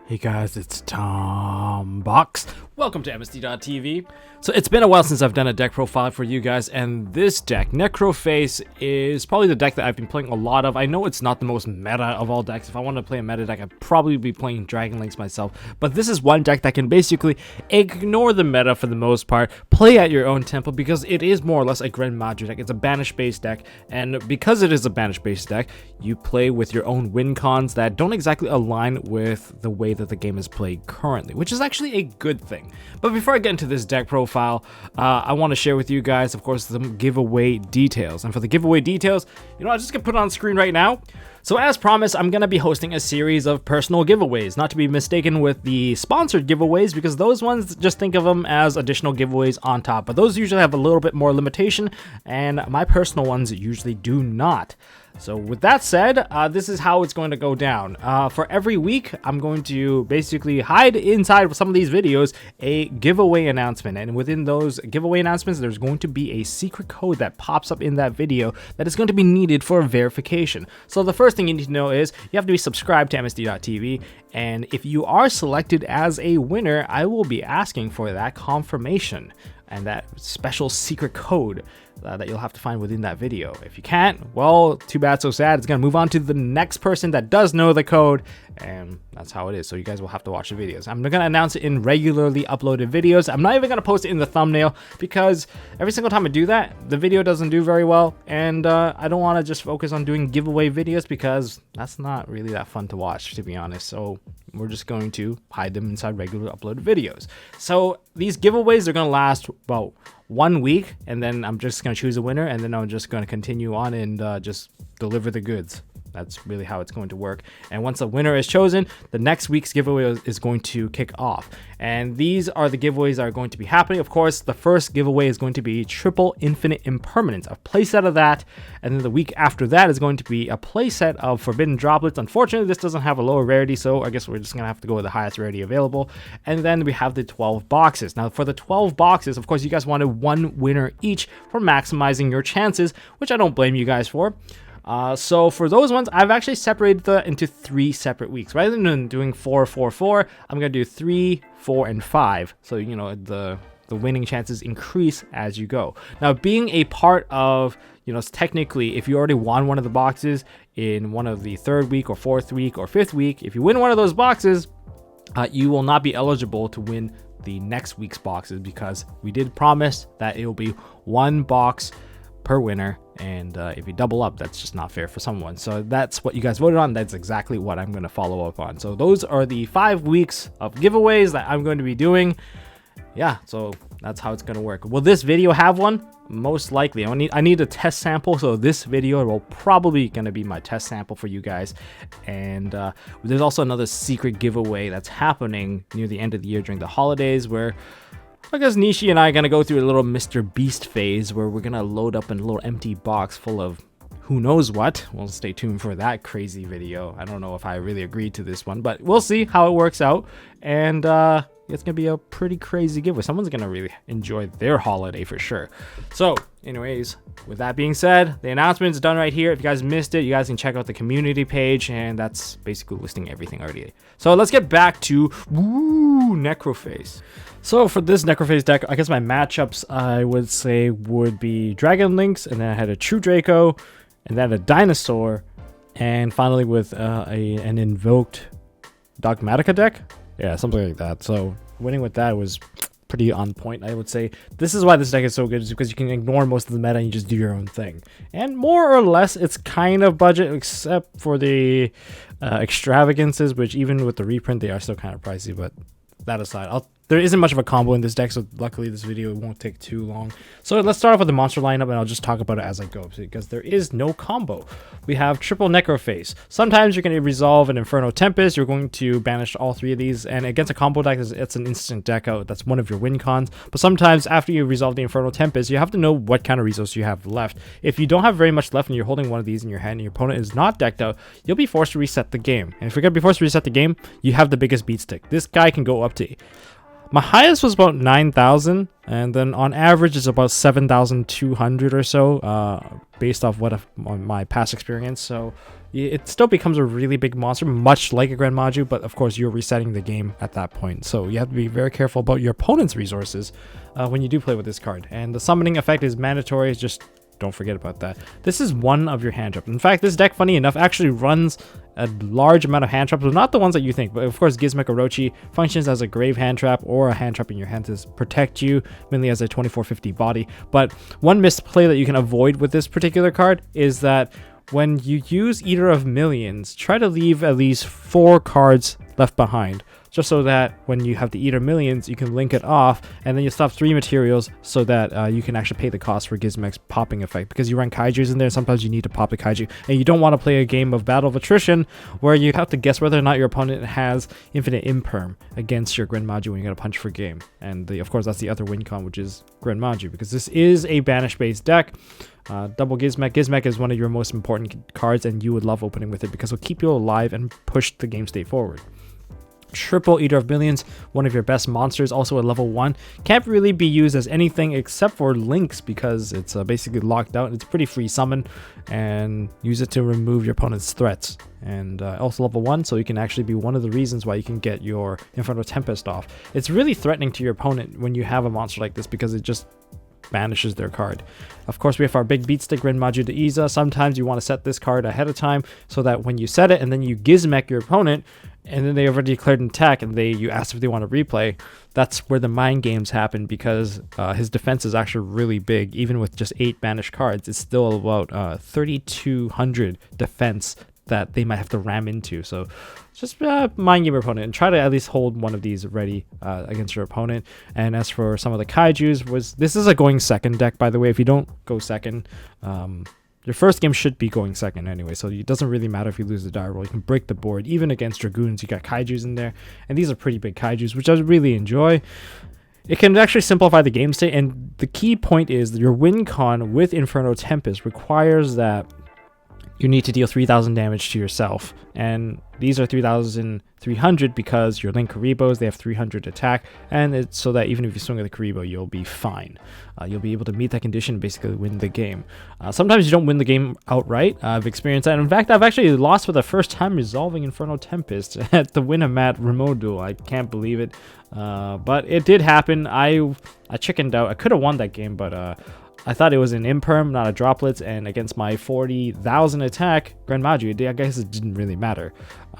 Hey guys, it's Tom Box. Welcome to MST.TV. So it's been a while since I've done a deck profile for you guys, and this deck, Necroface, is probably the deck that I've been playing a lot of. I know it's not the most meta of all decks. If I wanted to play a meta deck, I'd probably be playing Dragon Links myself. But this is one deck that can basically ignore the meta for the most part, play at your own tempo, because it is more or less a Grand Magic deck. It's a banish-based deck, and because it is a banish-based deck, you play with your own win cons that don't exactly align with the way that the game is played currently, which is actually a good thing. But before I get into this deck profile, I want to share with you guys, of course, some giveaway details. And for the giveaway details, I'm just gonna put it on screen right now. So as promised, I'm gonna be hosting a series of personal giveaways, not to be mistaken with the sponsored giveaways, because those ones, just think of them as additional giveaways on top. But those usually have a little bit more limitation, and my personal ones usually do not. So with that said, this is how it's going to go down. For every week, I'm going to basically hide inside some of these videos a giveaway announcement. And within those giveaway announcements, there's going to be a secret code that pops up in that video that is going to be needed for verification. So the first thing you need to know is you have to be subscribed to MST.TV. And if you are selected as a winner, I will be asking for that confirmation and that special secret code that you'll have to find within that video. If you can't, well, too bad, so sad. It's gonna move on to the next person that does know the code, and that's how it is. So you guys will have to watch the videos. I'm gonna announce it in regularly uploaded videos. I'm not even gonna post it in the thumbnail, because every single time I do that, the video doesn't do very well, and I don't want to just focus on doing giveaway videos, because that's not really that fun to watch, to be honest. So we're just going to hide them inside regular uploaded videos. So these giveaways are gonna last about 1 week, and then I'm just gonna choose a winner, and then I'm just gonna continue on and just deliver the goods. That's really how it's going to work. And once a winner is chosen, the next week's giveaway is going to kick off. And these are the giveaways that are going to be happening. Of course, the first giveaway is going to be triple infinite impermanence, a playset of that. And then the week after that is going to be a playset of forbidden droplets. Unfortunately, this doesn't have a lower rarity, so I guess we're just gonna have to go with the highest rarity available. And then we have the 12 boxes. Now for the 12 boxes, of course, you guys wanted one winner each for maximizing your chances, which I don't blame you guys for. So for those ones, I've actually separated that into 3 separate weeks. Rather than doing 4, 4, 4, I'm gonna do 3, 4, and 5. So the winning chances increase as you go. Now, being a part of, technically, if you already won one of the boxes in one of the 3rd week or 4th week or 5th week, if you win one of those boxes, you will not be eligible to win the next week's boxes, because we did promise that it will be 1 box per winner, and if you double up, that's just not fair for someone. So that's what you guys voted on. That's exactly what I'm going to follow up on. So those are the 5 weeks of giveaways that I'm going to be doing. Yeah, so that's how it's going to work. Will this video have one? Most likely. I need a test sample, so this video will probably going to be my test sample for you guys. And there's also another secret giveaway that's happening near the end of the year during the holidays, where I guess Nishi and I are going to go through a little Mr. Beast phase, where we're going to load up a little empty box full of who knows what. Well, stay tuned for that crazy video. I don't know if I really agreed to this one, but we'll see how it works out. And it's going to be a pretty crazy giveaway. Someone's going to really enjoy their holiday for sure. So anyways, with that being said, the announcement is done right here. If you guys missed it, you guys can check out the community page, and that's basically listing everything already. So let's get back to Necroface. So for this Necroface deck, I guess my matchups, I would say, would be Dragon Links, and then I had a True Draco, and then a Dinosaur, and finally with an Invoked Dogmatica deck. Yeah, something like that. So winning with that was pretty on point, I would say. This is why this deck is so good, is because you can ignore most of the meta and you just do your own thing. And more or less, it's kind of budget, except for the extravagances, which even with the reprint, they are still kind of pricey. But that aside, there isn't much of a combo in this deck, so luckily this video won't take too long. So let's start off with the monster lineup, and I'll just talk about it as I go, because there is no combo. We have triple Necroface. Sometimes you're going to resolve an Inferno Tempest. You're going to banish all 3 of these, and against a combo deck, it's an instant deck out. That's one of your win cons. But sometimes after you resolve the Inferno Tempest, you have to know what kind of resources you have left. If you don't have very much left and you're holding one of these in your hand and your opponent is not decked out, you'll be forced to reset the game. And if you're going to be forced to reset the game, you have the biggest beat stick. This guy can go up to... My highest was about 9,000, and then on average it's about 7,200 or so, based off my past experience. So it still becomes a really big monster, much like a Grand Maju, but of course you're resetting the game at that point. So you have to be very careful about your opponent's resources when you do play with this card. And the summoning effect is mandatory, just don't forget about that. This is one of your hand traps. In fact, this deck, funny enough, actually runs a large amount of hand traps, but not the ones that you think. But of course, Gizmek Orochi functions as a grave hand trap or a hand trap in your hand to protect you, mainly as a 2450 body. But one misplay that you can avoid with this particular card is that when you use Eater of Millions, try to leave at least 4 cards left behind, just so that when you have the Eater Millions, you can link it off, and then you stop 3 materials so that you can actually pay the cost for Gizmek's popping effect, because you run Kaijus in there, sometimes you need to pop a Kaiju, and you don't want to play a game of Battle of Attrition where you have to guess whether or not your opponent has infinite imperm against your Grand Maju when you got to punch for game. And of course, that's the other win con, which is Grand Maju, because this is a banish-based deck. Double Gizmek. Gizmek is one of your most important cards, and you would love opening with it because it'll keep you alive and push the game state forward. Triple Eater of Millions, one of your best monsters, also at level 1. Can't really be used as anything except for links because it's basically locked out. It's pretty free summon, and use it to remove your opponent's threats. And also level 1, so you can actually be one of the reasons why you can get your Inferno Tempest off. It's really threatening to your opponent when you have a monster like this because it just banishes their card. Of course, we have our big beat stick, Ren Maju de Iza. Sometimes you want to set this card ahead of time so that when you set it and then you Gizmek your opponent and then they already declared an attack and you ask if they want to replay, that's where the mind games happen, because his defense is actually really big. Even with just 8 banished cards, it's still about 3200 defense that they might have to ram into. So just mind game your opponent and try to at least hold one of these ready against your opponent. And as for some of the Kaijus, this is a going second deck, by the way. If you don't go second, your first game should be going second anyway, so it doesn't really matter if you lose the die roll. You can break the board. Even against Dragoons, you got Kaijus in there, and these are pretty big Kaijus, which I really enjoy. It can actually simplify the game state, and the key point is that your win con with Inferno Tempest requires that you need to deal 3,000 damage to yourself, and these are 3,300 because your Link Karibos, they have 300 attack, and it's so that even if you swing with a Karibo, you'll be fine. You'll be able to meet that condition and basically win the game. Sometimes you don't win the game outright. I've experienced that. In fact, I've actually lost for the first time resolving Inferno Tempest at the Winamat remote duel. I can't believe it, but it did happen. I chickened out. I could have won that game, but I thought it was an imperm, not a droplets, and against my 40,000 attack, Grand Maju, I guess it didn't really matter.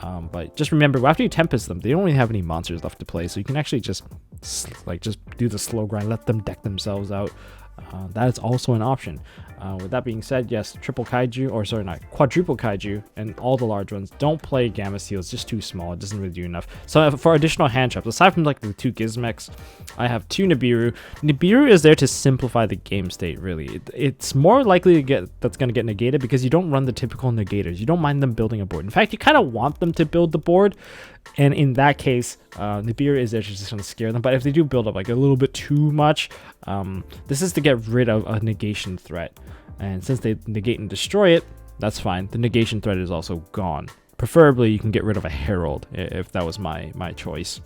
But just remember, after you Tempest them, they don't really have any monsters left to play, so you can actually just do the slow grind, let them deck themselves out. That is also an option. With that being said, yes, triple kaiju, or sorry, not quadruple kaiju, and all the large ones. Don't play Gamma Steel, it's just too small, it doesn't really do enough. So for additional hand traps, aside from like the 2 Gizmeks, I have 2 Nibiru. Nibiru is there to simplify the game state, really. It's more likely to that's going to get negated because you don't run the typical negators. You don't mind them building a board. In fact, you kind of want them to build the board, and in that case, Nibiru is there to just kind of scare them. But if they do build up like a little bit too much, this is to get rid of a negation threat. And since they negate and destroy it, that's fine. The negation threat is also gone. Preferably, you can get rid of a Herald, if that was my choice.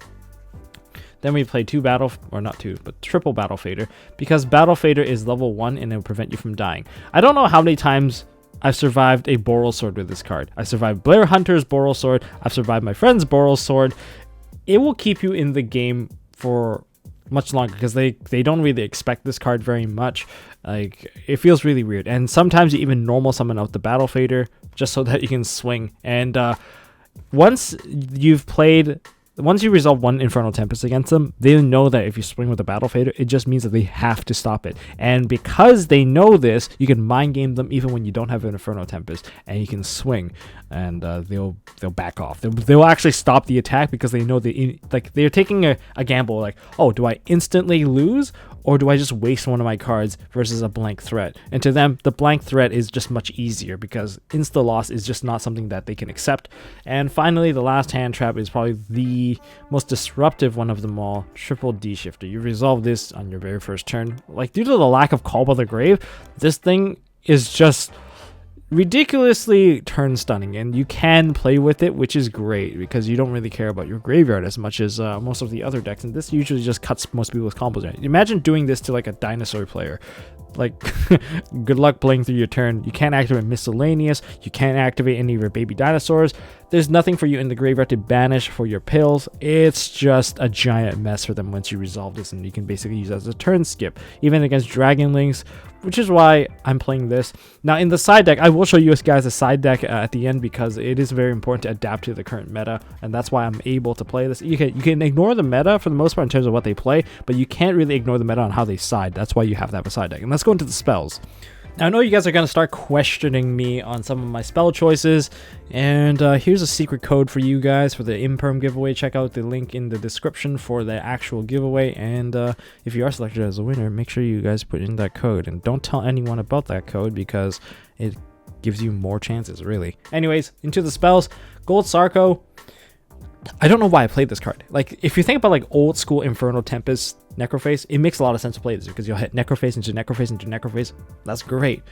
Then we play triple Battle Fader, because Battle Fader is level 1 and it will prevent you from dying. I don't know how many times I've survived a Boral Sword with this card. I survived Blair Hunter's Boral Sword. I've survived my friend's Boral Sword. It will keep you in the game for much longer because they don't really expect this card very much. Like, it feels really weird, and sometimes you even normal summon out the Battle Fader just so that you can swing. And once you resolve 1 Infernal Tempest against them, they know that if you swing with a Battle Fader, it just means that they have to stop it. And because they know this, you can mind game them even when you don't have an Inferno Tempest, and you can swing, and they'll back off. They'll actually stop the attack because they know they're taking a gamble. Like, oh, do I instantly lose, or do I just waste one of my cards versus a blank threat? And to them, the blank threat is just much easier because insta loss is just not something that they can accept. And finally, the last hand trap is probably the most disruptive one of them all, Triple D Shifter. You resolve this on your very first turn. Like, due to the lack of Call by the Grave, this thing is just ridiculously turn stunning, and you can play with it, which is great because you don't really care about your graveyard as much as most of the other decks, and this usually just cuts most people's combos. Imagine doing this to like a dinosaur player. Like, good luck playing through your turn. You can't activate miscellaneous. You can't activate any of your baby dinosaurs. There's nothing for you in the graveyard to banish for your pills. It's just a giant mess for them once you resolve this, and you can basically use it as a turn skip, even against Dragon Links, which is why I'm playing this. Now, in the side deck, I will show you guys a side deck at the end, because it is very important to adapt to the current meta, and that's why I'm able to play this. You can ignore the meta for the most part in terms of what they play, but you can't really ignore the meta on how they side. That's why you have to have a side deck. And let's go into the spells. Now, I know you guys are going to start questioning me on some of my spell choices, and here's a secret code for you guys for the Imperm giveaway. Check out the link in the description for the actual giveaway, and if you are selected as a winner, make sure you guys put in that code, and don't tell anyone about that code because it gives you more chances, really. Anyways, into the spells. Gold Sarco. I don't know why I played this card. Like, if you think about like old school Infernal Tempest Necroface, it makes a lot of sense to play this because you'll hit Necroface into Necroface into Necroface. That's great.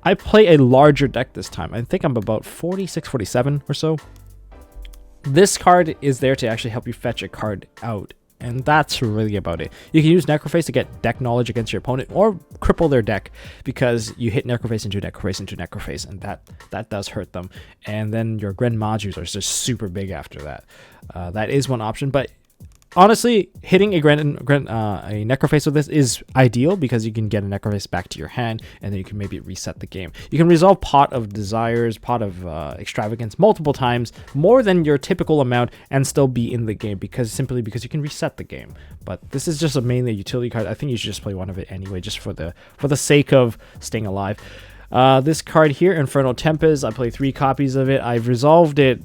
I play a larger deck this time. I think I'm about 46, 47 or so. This card is there to actually help you fetch a card out, and that's really about it. You can use Necroface to get deck knowledge against your opponent or cripple their deck because you hit Necroface into Necroface into Necroface, and that does hurt them. And then your Gren Majus are just super big after that. That is one option, but honestly, hitting a Necroface with this is ideal because you can get a Necroface back to your hand, and then you can maybe reset the game. You can resolve Pot of Desires, Pot of Extravagance multiple times, more than your typical amount, and still be in the game simply because you can reset the game. But this is just mainly a utility card. I think you should just play one of it anyway, just for the sake of staying alive. This card here, Infernal Tempest, I play 3 copies of it. I've resolved it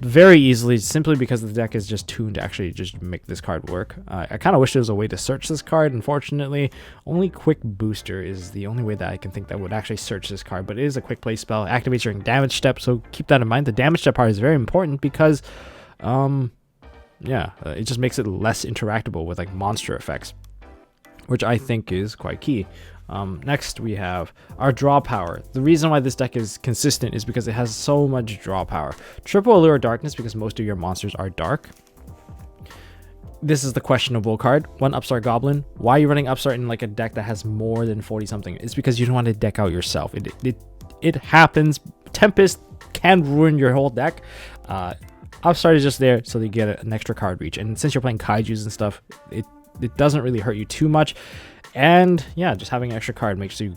very easily simply because the deck is just tuned to actually just make this card work. I kind of wish there was a way to search this card. Unfortunately, only Quick Booster is the only way that I can think that would actually search this card, but it is a quick play spell. It activates during damage step, so keep that in mind. The damage step part is very important because it just makes it less interactable with like monster effects, which I think is quite key. Next we have our draw power. The reason why this deck is consistent is because it has so much draw power. Triple Allure Darkness because most of your monsters are dark. This is the questionable card. 1 Upstart Goblin. Why are you running Upstart in like a deck that has more than 40 something? It's because you don't want to deck out yourself. It happens. Tempest can ruin your whole deck. Upstart is just there so that you get an extra card reach, and since you're playing kaijus and stuff, it doesn't really hurt you too much. And yeah, just having an extra card makes you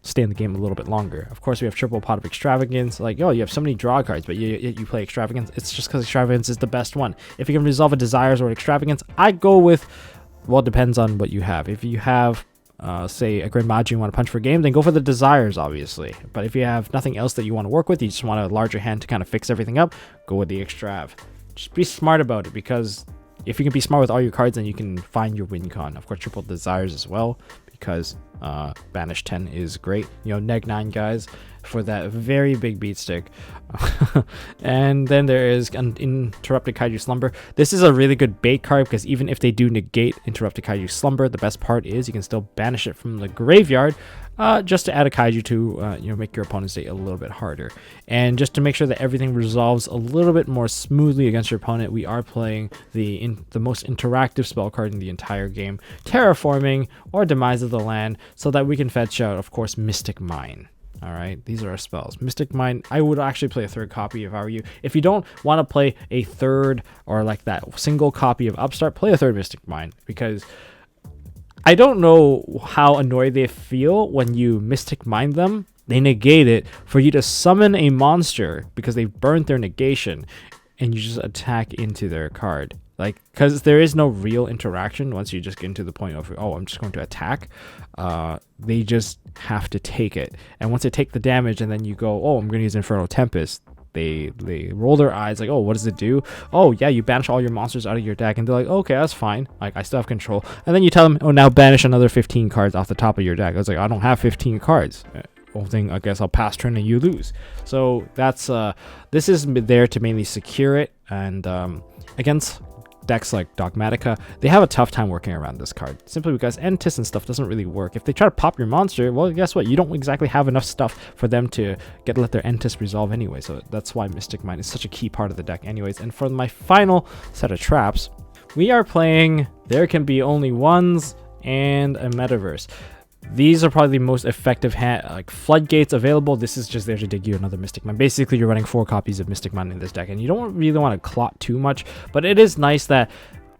stay in the game a little bit longer. Of course, we have Triple Pot of Extravagance. Like, oh, you have so many draw cards, but you play Extravagance. It's just because Extravagance is the best one. If you can resolve a Desires or an Extravagance, I go with, well, it depends on what you have. If you have, say, a Gren Magi you want to punch for game, then go for the Desires, obviously. But if you have nothing else that you want to work with, you just want a larger hand to kind of fix everything up, go with the Extrav. Just be smart about it, because if you can be smart with all your cards, then you can find your win con. Of course, Triple Desires as well, because Banish 10 is great. You know, Neg 9 guys for that very big beat stick. And then there is an Interrupted Kaiju Slumber. This is a really good bait card because even if they do negate Interrupted Kaiju Slumber, the best part is you can still banish it from the graveyard just to add a kaiju to make your opponent's day a little bit harder. And just to make sure that everything resolves a little bit more smoothly against your opponent, we are playing the most interactive spell card in the entire game, Terraforming or Demise of the Land, so that we can fetch out, of course, Mystic Mine. All right, these are our spells. Mystic Mine, I would actually play a 3rd copy if I were you. If you don't want to play a 3rd or like that single copy of Upstart, play a 3rd Mystic Mine, because I don't know how annoyed they feel when you Mystic Mine them. They negate it for you to summon a monster because they've burned their negation, and you just attack into their card. Like, because there is no real interaction once you just get into the point of, oh, I'm just going to attack. They just have to take it. And once they take the damage and then you go, oh, I'm going to use Infernal Tempest, they roll their eyes like, oh, what does it do? Oh, yeah, you banish all your monsters out of your deck. And they're like, okay, that's fine. Like, I still have control. And then you tell them, oh, now banish another 15 cards off the top of your deck. I was like, I don't have 15 cards. Whole thing, I guess I'll pass turn and you lose. So that's this is there to mainly secure it. And against decks like Dogmatica, they have a tough time working around this card, simply because Entis and stuff doesn't really work. If they try to pop your monster, well, guess what? You don't exactly have enough stuff for them to let their Entis resolve anyway. So that's why Mystic Mine is such a key part of the deck anyways. And for my final set of traps, we are playing There Can Be Only Ones and a Metaverse. These are probably the most effective like floodgates available. This is just there to dig you another Mystic Mine. Basically, you're running 4 copies of Mystic Mine in this deck, and you don't really want to clot too much, but it is nice that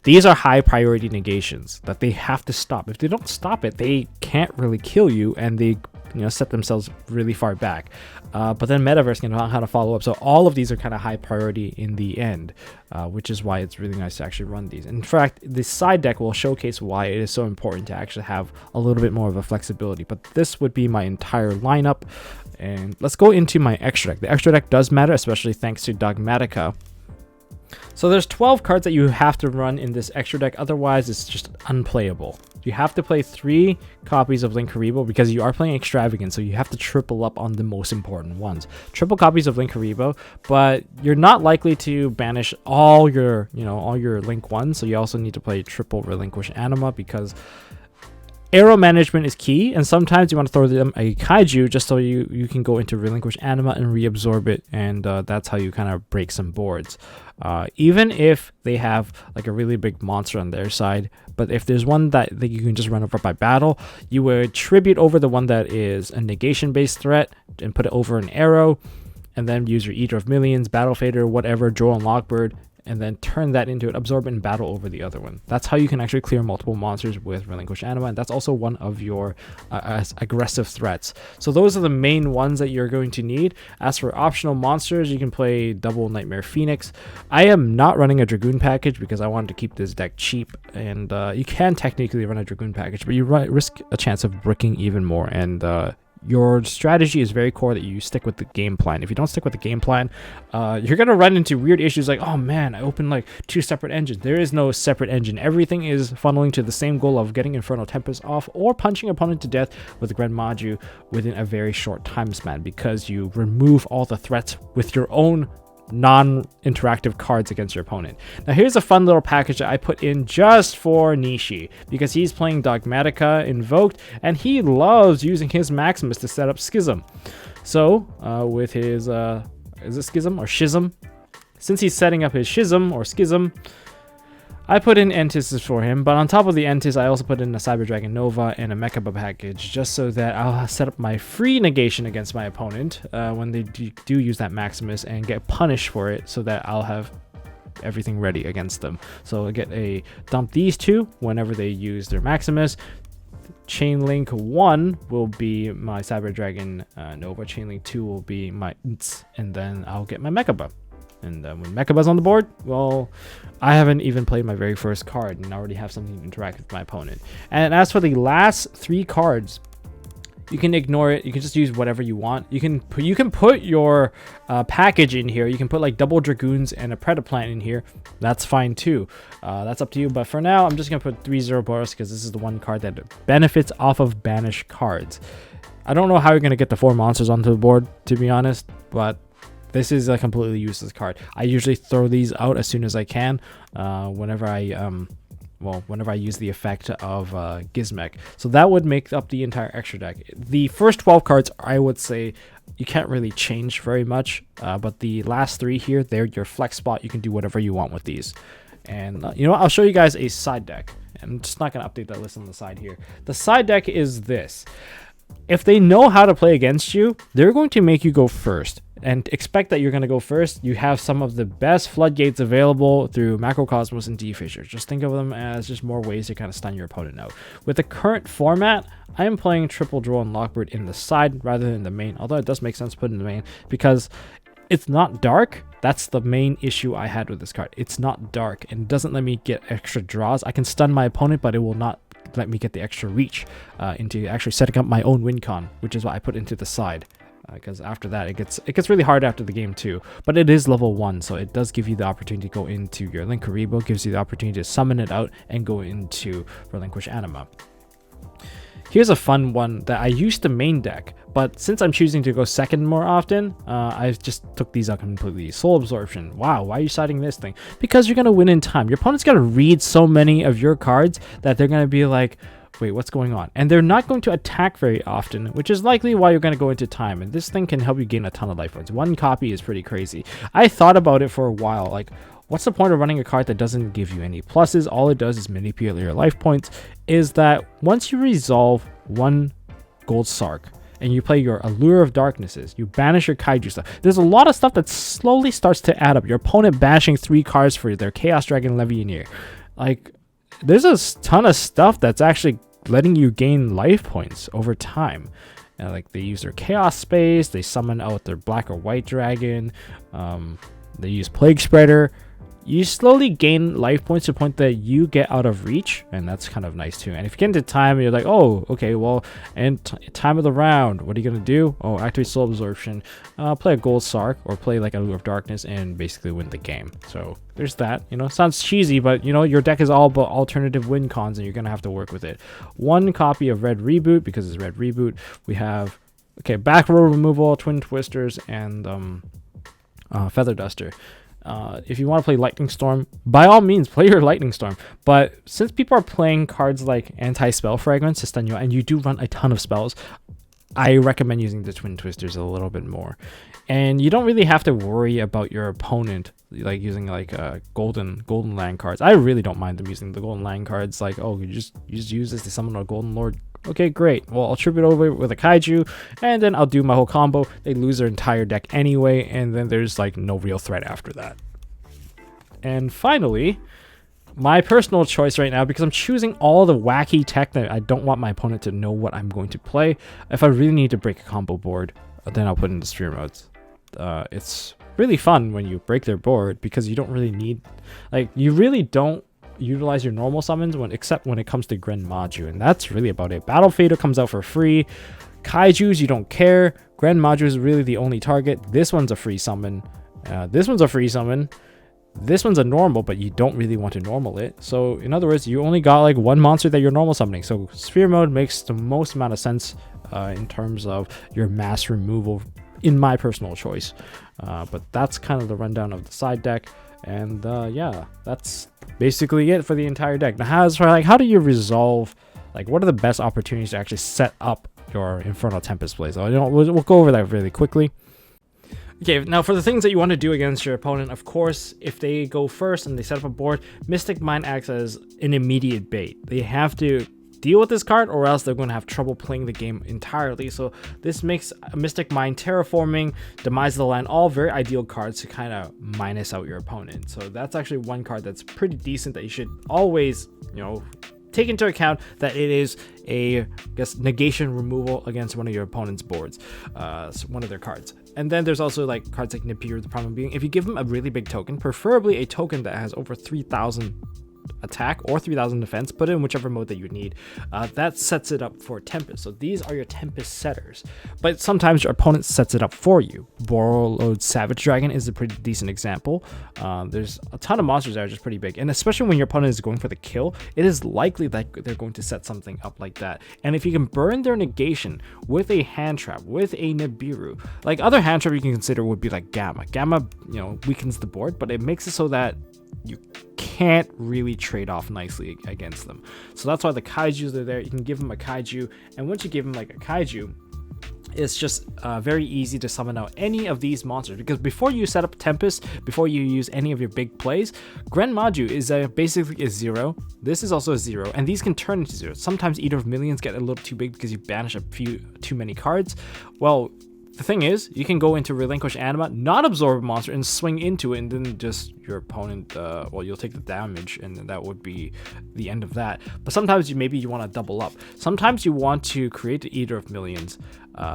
these are high priority negations that they have to stop. If they don't stop it, they can't really kill you, and they set themselves really far back. But then Metaverse can know how to follow up. So all of these are kind of high priority in the end, which is why it's really nice to actually run these. In fact, the side deck will showcase why it is so important to actually have a little bit more of a flexibility. But this would be my entire lineup. And let's go into my extra deck. The extra deck does matter, especially thanks to Dogmatica. So there's 12 cards that you have to run in this extra deck, otherwise it's just unplayable. You have to play 3 copies of Linkuriboh because you are playing Extravagant, so you have to triple up on the most important ones. Triple copies of Linkuriboh, but you're not likely to banish all your, all your Link 1s, so you also need to play triple Relinquish Anima because arrow management is key, and sometimes you want to throw them a kaiju just so you can go into Relinquish Anima and reabsorb it, and that's how you kind of break some boards. Even if they have like a really big monster on their side, but if there's one that you can just run over by battle, you would tribute over the one that is a negation based threat and put it over an arrow, and then use your Eater of Millions, Battle Fader, whatever, Droll and Lockbird, and then turn that into an absorb and battle over the other one. That's how you can actually clear multiple monsters with Relinquish Anima, and that's also one of your aggressive threats. So those are the main ones that you're going to need. As for optional monsters, you can play double Nightmare Phoenix. I am not running a Dragoon package because I wanted to keep this deck cheap, and you can technically run a Dragoon package, but you risk a chance of bricking even more, and your strategy is very core that you stick with the game plan. If you don't stick with the game plan, you're going to run into weird issues like, oh man, I opened like 2 separate engines. There is no separate engine. Everything is funneling to the same goal of getting Infernal Tempest off or punching opponent to death with Grand Maju within a very short time span, because you remove all the threats with your own non-interactive cards against your opponent. Now here's a fun little package that I put in just for Nishi, because he's playing Dogmatica Invoked and he loves using his Maximus to set up Schism. So with his is it Schism or Schism? Since he's setting up his Schism or Schism, I put in Entis for him, but on top of the Entis, I also put in a Cyber Dragon Nova and a Mechaba package, just so that I'll set up my free negation against my opponent when they do use that Maximus and get punished for it, so that I'll have everything ready against them. So I get a dump these 2 whenever they use their Maximus. Chain Link 1 will be my Cyber Dragon Nova, Chain Link 2 will be my Nts, and then I'll get my Mechaba. And when Mechaba's on the board, well, I haven't even played my very first card and I already have something to interact with my opponent. And as for the last 3 cards, you can ignore it. You can just use whatever you want. You can put your package in here. You can put like double Dragoons and a Predaplant in here. That's fine too. That's up to you. But for now, I'm just going to put 3 Zoroboros because this is the one card that benefits off of banished cards. I don't know how you're going to get the 4 monsters onto the board, to be honest, but this is a completely useless card. I usually throw these out as soon as I can, whenever I use the effect of Gizmek. So that would make up the entire extra deck. The first 12 cards, I would say, you can't really change very much, but the last 3 here, they're your flex spot. You can do whatever you want with these. And you know what? I'll show you guys a side deck. I'm just not going to update that list on the side here. The side deck is this. If they know how to play against you, they're going to make you go first. And expect that you're going to go first. You have some of the best floodgates available through Macrocosmos and D-Fissure. Just think of them as just more ways to kind of stun your opponent out. With the current format, I am playing Triple Droll and Lockbird in the side rather than the main. Although it does make sense to put in the main because it's not dark. That's the main issue I had with this card. It's not dark and it doesn't let me get extra draws. I can stun my opponent, but it will not let me get the extra reach into actually setting up my own win con, which is what I put into the side. Because after that, it gets really hard after the game too. But it is level 1, so it does give you the opportunity to go into your Linkuriboh, gives you the opportunity to summon it out and go into Relinquish Anima. Here's a fun one that I used to main deck, but since I'm choosing to go second more often, I've just took these out completely. Soul Absorption. Wow, why are you citing this thing? Because you're going to win in time. Your opponent's going to read so many of your cards that they're going to be like, wait, what's going on? And they're not going to attack very often, which is likely why you're going to go into time. And this thing can help you gain a ton of life points. 1 copy is pretty crazy. I thought about it for a while, like, what's the point of running a card that doesn't give you any pluses? All it does is manipulate your life points. Is that once you resolve 1 Gold Sark, and you play your Allure of Darknesses, you banish your Kaiju stuff. There's a lot of stuff that slowly starts to add up. Your opponent banishing 3 cards for their Chaos Dragon Levianeer. Like, there's a ton of stuff that's actually letting you gain life points over time. Like, they use their Chaos Space, they summon out their black or white dragon, they use Plague Spreader. You slowly gain life points to the point that you get out of reach, and that's kind of nice too. And if you get into time, you're like, oh, okay, well, and time of the round, what are you gonna do? Oh, activate Soul Absorption, play a Gold Sark, or play like a Allure of Darkness, and basically win the game. So there's that. You know, it sounds cheesy, but you know, your deck is all about alternative win cons, and you're gonna have to work with it. 1 copy of Red Reboot, because it's Red Reboot. We have, okay, back row removal, Twin Twisters, and Feather Duster. If you want to play Lightning Storm, by all means play your Lightning Storm, but since people are playing cards like Anti-Spell Fragments to stun you, and you do run a ton of spells, I recommend using the Twin Twisters a little bit more. And you don't really have to worry about your opponent like using like golden land cards. I really don't mind them using the golden land cards. Like, oh, you just use this to summon a Golden Lord. Okay, great. Well, I'll trip it over with a Kaiju, and then I'll do my whole combo. They lose their entire deck anyway, and then there's like no real threat after that. And finally, my personal choice right now, because I'm choosing all the wacky tech that I don't want my opponent to know what I'm going to play. If I really need to break a combo board, then I'll put in the Sphere Modes. It's really fun when you break their board, because you don't really need, like, you really don't utilize your normal summons except when it comes to Gren Maju, and that's really about it. Battle Fader comes out for free. Kaijus, you don't care. Gren Maju is really the only target. This one's a free summon. This one's a free summon. This one's a normal, but you don't really want to normal it. So in other words, you only got like 1 monster that you're normal summoning. So Sphere Mode makes the most amount of sense in terms of your mass removal, in my personal choice. But that's kind of the rundown of the side deck. And yeah, that's basically it for the entire deck. Now, how do you resolve, like, what are the best opportunities to actually set up your Infernal Tempest plays? So, we'll go over that really quickly. Okay, now for the things that you want to do against your opponent, of course, if they go first and they set up a board, Mystic Mine acts as an immediate bait. They have to deal with this card, or else they're going to have trouble playing the game entirely. So this makes Mystic Mine, Terraforming, Demise of the Land, all very ideal cards to kind of minus out your opponent. So that's actually one card that's pretty decent that you should always, you know, take into account, that it is a, I guess, negation removal against one of your opponent's boards, one of their cards. And then there's also like cards like Nibiru. The problem being, if you give them a really big token, preferably a token that has over 3,000 attack or 3,000 defense, put it in whichever mode that you need, that sets it up for Tempest. So these are your Tempest setters, but sometimes your opponent sets it up for you. Borrowed Savage Dragon is a pretty decent example. There's a ton of monsters that are just pretty big, and especially when your opponent is going for the kill, it is likely that they're going to set something up like that. And if you can burn their negation with a hand trap, with a Nibiru, like other hand trap you can consider would be like Gamma. Gamma, you know, weakens the board, but it makes it so that you can't really trade off nicely against them. So that's why the Kaijus are there. You can give them a Kaiju, and once you give them like a Kaiju, it's just very easy to summon out any of these monsters, because before you set up Tempest, before you use any of your big plays, Gren Maju is basically a 0. This is also a 0, and these can turn into 0. Sometimes Eater of Millions get a little too big because you banish a few too many cards. Well, the thing is, you can go into Relinquish Anima, not absorb a monster, and swing into it, and then just your opponent, well, you'll take the damage, and then that would be the end of that. But sometimes maybe you want to double up. Sometimes you want to create the Eater of Millions,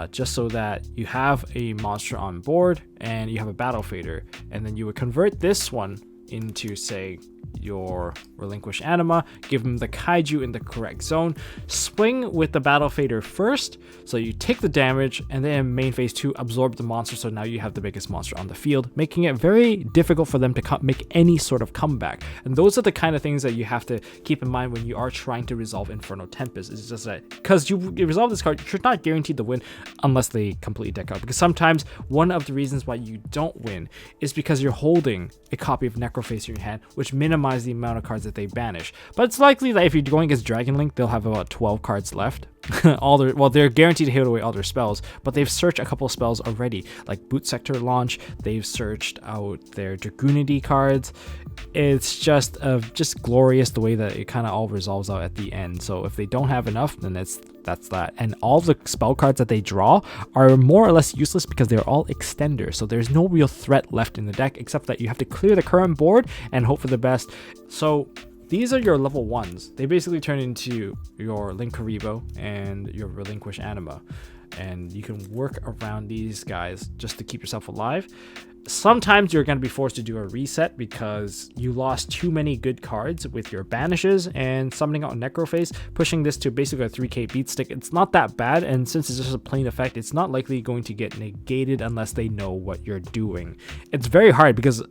just so that you have a monster on board, and you have a Battle Fader, and then you would convert this one into, say, your Relinquish Anima, give them the Kaiju in the correct zone, swing with the Battle Fader first, so you take the damage, and then main phase 2 absorb the monster, so now you have the biggest monster on the field, making it very difficult for them to make any sort of comeback. And those are the kind of things that you have to keep in mind when you are trying to resolve Infernal Tempest. It's just that, because you resolve this card, you're not guaranteed to win unless they completely deck out, because sometimes one of the reasons why you don't win is because you're holding a copy of Necroface in your hand, which minimizes the amount of cards that they banish. But it's likely that if you're going against Dragon Link, they'll have about 12 cards left. They're guaranteed to hit away all their spells, but they've searched a couple of spells already, like Boot Sector Launch. They've searched out their Dragoonity cards. it's just glorious the way that it kind of all resolves out at the end. So if they don't have enough, then that's that. And all the spell cards that they draw are more or less useless because they're all extenders. So there's no real threat left in the deck except that you have to clear the current board and hope for the best. So these are your level 1s. They basically turn into your Linkuriboh and your Relinquish Anima. And you can work around these guys just to keep yourself alive. Sometimes you're going to be forced to do a reset because you lost too many good cards with your banishes and summoning out Necroface, pushing this to basically a 3k beat stick. It's not that bad, and since it's just a plain effect, it's not likely going to get negated unless they know what you're doing. It's very hard because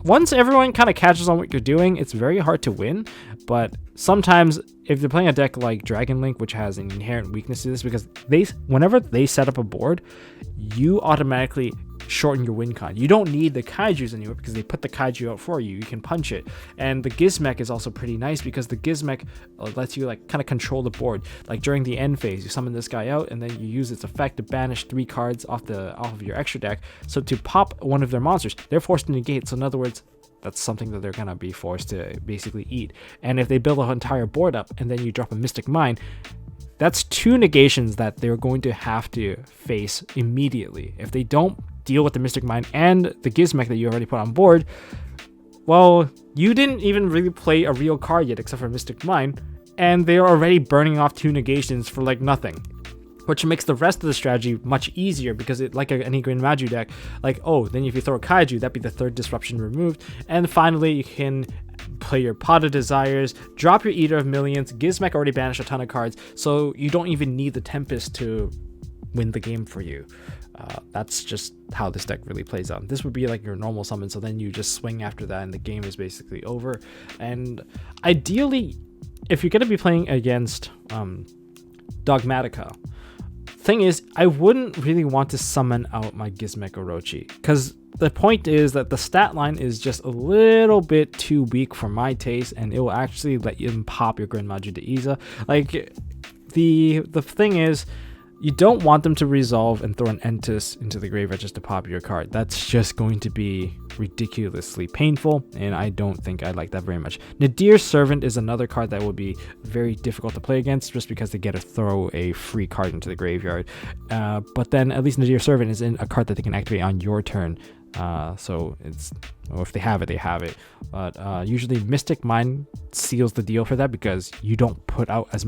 once everyone kind of catches on what you're doing, it's very hard to win. But sometimes if they're playing a deck like Dragon Link, which has an inherent weakness to this, because whenever they set up a board, you automatically shorten your win con. You don't need the kaijus anymore because they put the kaiju out for you. You can punch it. And the Gizmek is also pretty nice because the Gizmek lets you like kind of control the board. Like during the end phase, you summon this guy out and then you use its effect to banish 3 cards off of your extra deck. So to pop one of their monsters, they're forced to negate. So in other words, that's something that they're going to be forced to basically eat. And if they build an entire board up and then you drop a Mystic Mine, that's 2 negations that they're going to have to face immediately. If they don't deal with the Mystic Mine and the Gizmek that you already put on board, well, you didn't even really play a real card yet except for Mystic Mine, and they're already burning off 2 negations for like nothing. Which makes the rest of the strategy much easier because it, like any Grand Magi deck, like, oh, then if you throw a Kaiju, that'd be the 3rd disruption removed. And finally, you can play your Pot of Desires, drop your Eater of Millions. Gizmek already banished a ton of cards, so you don't even need the Tempest to win the game for you. That's just how this deck really plays out. This would be like your normal summon, so then you just swing after that and the game is basically over. And ideally, if you're going to be playing against Dogmatica, thing is, I wouldn't really want to summon out my Gizmek Orochi because the point is that the stat line is just a little bit too weak for my taste, and it will actually let you pop your Grand Magi Deiza. Like, the thing is, you don't want them to resolve and throw an Entus into the graveyard just to pop your card. That's just going to be ridiculously painful, and I don't think I like that very much. Nadir's Servant is another card that would be very difficult to play against just because they get to throw a free card into the graveyard. But then at least Nadir's Servant is in a card that they can activate on your turn. So it's, or if they have it, they have it. But usually Mystic Mine seals the deal for that because you don't put out as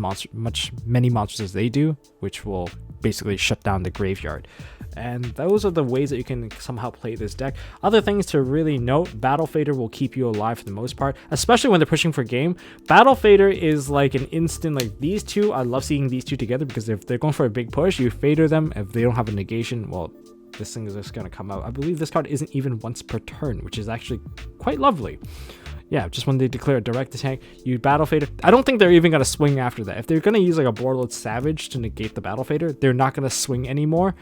many monsters as they do, which will basically shut down the graveyard. And those are the ways that you can somehow play this deck. Other things to really note, Battle Fader will keep you alive for the most part, especially when they're pushing for game. Battle Fader is like an instant, like these two, I love seeing these two together because if they're going for a big push, you Fader them. If they don't have a negation, well, this thing is just going to come out. I believe this card isn't even once per turn, which is actually quite lovely. Yeah, just when they declare a direct attack, you Battle Fader. I don't think they're even going to swing after that. If they're going to use like a Borderlord Savage to negate the Battle Fader, they're not going to swing anymore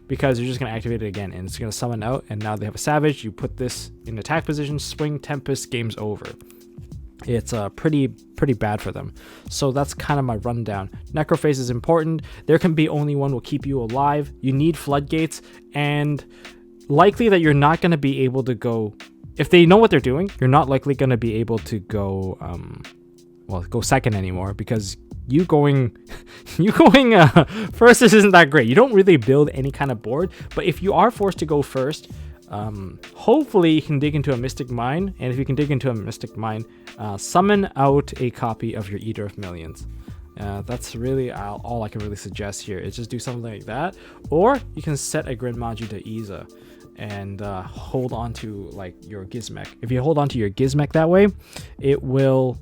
because you're just going to activate it again and it's going to summon out, and now they have a Savage. You put this in attack position, swing, Tempest, game's over. It's pretty bad for them. So that's kind of my rundown. Necroface is important. There can be only one will keep you alive. You need Floodgates, and likely that you're not going to be able to go. If they know what they're doing, you're not likely going to be able to go go second anymore because you going first isn't that great. You don't really build any kind of board, but if you are forced to go first, hopefully you can dig into a Mystic Mine, and if you can dig into a Mystic Mine, summon out a copy of your Eater of Millions. That's really all I can really suggest here is just do something like that, or you can set a Grand Magi Deiza and hold on to like your Gizmek. If you hold on to your Gizmek that way, it will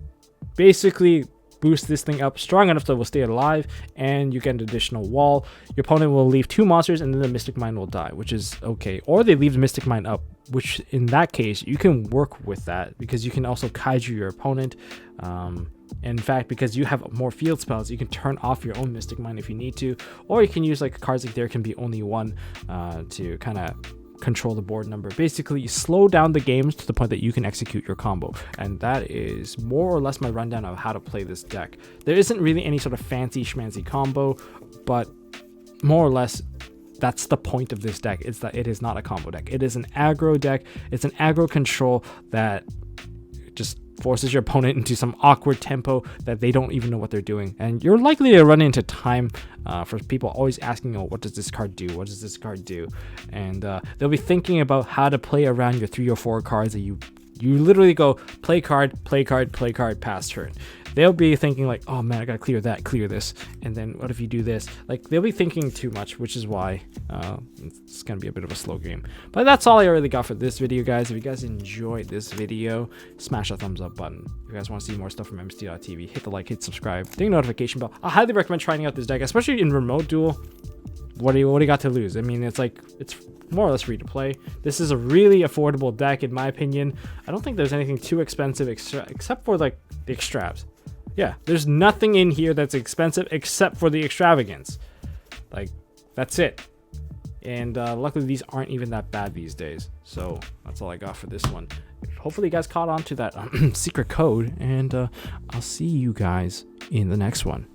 basically boost this thing up strong enough that it will stay alive, and you get an additional wall. Your opponent will leave 2 monsters, and then the Mystic Mine will die, which is okay. Or they leave the Mystic Mine up, which in that case, you can work with that because you can also kaiju your opponent. In fact, because you have more field spells, you can turn off your own Mystic Mine if you need to, or you can use like cards like There Can Be Only One to kind of control the board number. Basically, you slow down the games to the point that you can execute your combo, and that is more or less my rundown of how to play this deck. There isn't really any sort of fancy schmancy combo, but more or less that's the point of this deck, is that it is not a combo deck. It is an aggro deck. It's an aggro control that just forces your opponent into some awkward tempo that they don't even know what they're doing. And you're likely to run into time for people always asking, oh, what does this card do? What does this card do? And they'll be thinking about how to play around your 3 or 4 cards that you literally go play card, pass turn. They'll be thinking like, oh man, I gotta clear that, clear this, and then what if you do this? Like, they'll be thinking too much, which is why it's gonna be a bit of a slow game. But that's all I really got for this video, guys. If you guys enjoyed this video, smash that thumbs up button. If you guys want to see more stuff from MST.TV, hit the like, hit subscribe, ding notification bell. I highly recommend trying out this deck, especially in remote duel. What do you got to lose? I mean, it's more or less free to play. This is a really affordable deck, in my opinion. I don't think there's anything too expensive except for like the extravs. Yeah, there's nothing in here that's expensive except for the extravagance. Like, that's it. And luckily these aren't even that bad these days. So that's all I got for this one. Hopefully you guys caught on to that secret code, and I'll see you guys in the next one.